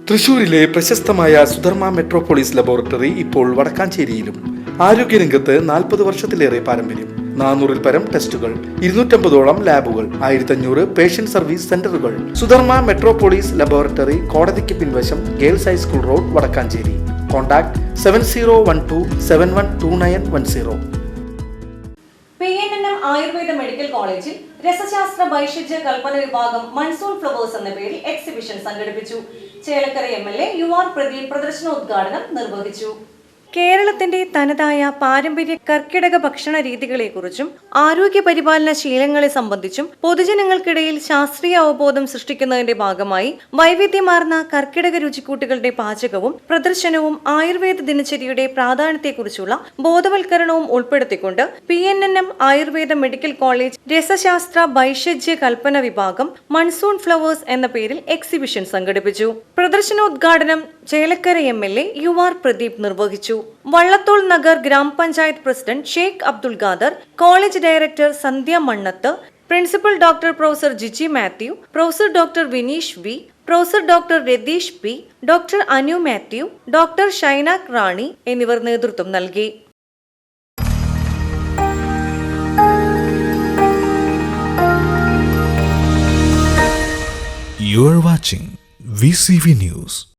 തൃശൂരിലെ പ്രശസ്തമായ Sudharma metropolis laboratory ഇപ്പോൾ വടക്കാഞ്ചേരിയിലും. ആരോഗ്യരംഗത്ത് 40 വർഷത്തിലേറെ പാരമ്പര്യം. 400-ൽ പരം ടെസ്റ്റുകൾ, 250ഓളം ലാബുകൾ, 1500 പേഷ്യന്റ് സർവീസ് സെന്ററുകൾ. സുധർമ്മ മെട്രോപോളിസ് ലബോറട്ടറി, കോടതിക്ക് പിൻവശം, girls high school road, Vadakkanchery. Contact 7012712910. PNNM Ayurveda medical കോളേജിൽ രസശാസ്ത്ര വൈശിഷ്ട്യ കൽപ്പന വിഭാഗം മൺസൂൺ ഫ്ലവേഴ്സ് എന്ന പേരിൽ എക്സിബിഷൻ സംഘടിപ്പിച്ചു. ചേലക്കര MLA UR പ്രദീപ് പ്രദർശനോദ്ഘാടനം നിർവഹിച്ചു. കേരളത്തിന്റെ തനതായ പാരമ്പര്യ കർക്കിടക ഭക്ഷണ രീതികളെക്കുറിച്ചും ആരോഗ്യ പരിപാലന ശീലങ്ങളെ സംബന്ധിച്ചും പൊതുജനങ്ങൾക്കിടയിൽ ശാസ്ത്രീയ അവബോധം സൃഷ്ടിക്കുന്നതിന്റെ ഭാഗമായി വൈവിധ്യമാർന്ന കർക്കിടക രുചിക്കൂട്ടുകളുടെ പാചകവും പ്രദർശനവും ആയുർവേദ ദിനചര്യയുടെ പ്രാധാന്യത്തെക്കുറിച്ചുള്ള ബോധവൽക്കരണവും ഉൾപ്പെടുത്തിക്കൊണ്ട് PNNM ആയുർവേദ മെഡിക്കൽ കോളേജ് രസശാസ്ത്ര വൈശിഷ്ട്യ കൽപ്പന വിഭാഗം മൺസൂൺ ഫ്ലവേഴ്സ് എന്ന പേരിൽ എക്സിബിഷൻ സംഘടിപ്പിച്ചു. പ്രദർശനോദ്ഘാടനം ചേലക്കര MLA UR പ്രദീപ് നിർവഹിച്ചു. വള്ളത്തോൾ നഗർ ഗ്രാമപഞ്ചായത്ത് president Sheikh Abdul Khader, college director Sandhya Mannath, principal doctor professor Jiji Mathew, professor doctor Vineesh V, professor doctor Ratheesh P, doctor Anu Mathew, doctor Shaina Rani എന്നിവർ നേതൃത്വം നൽകി. You are watching VCV News.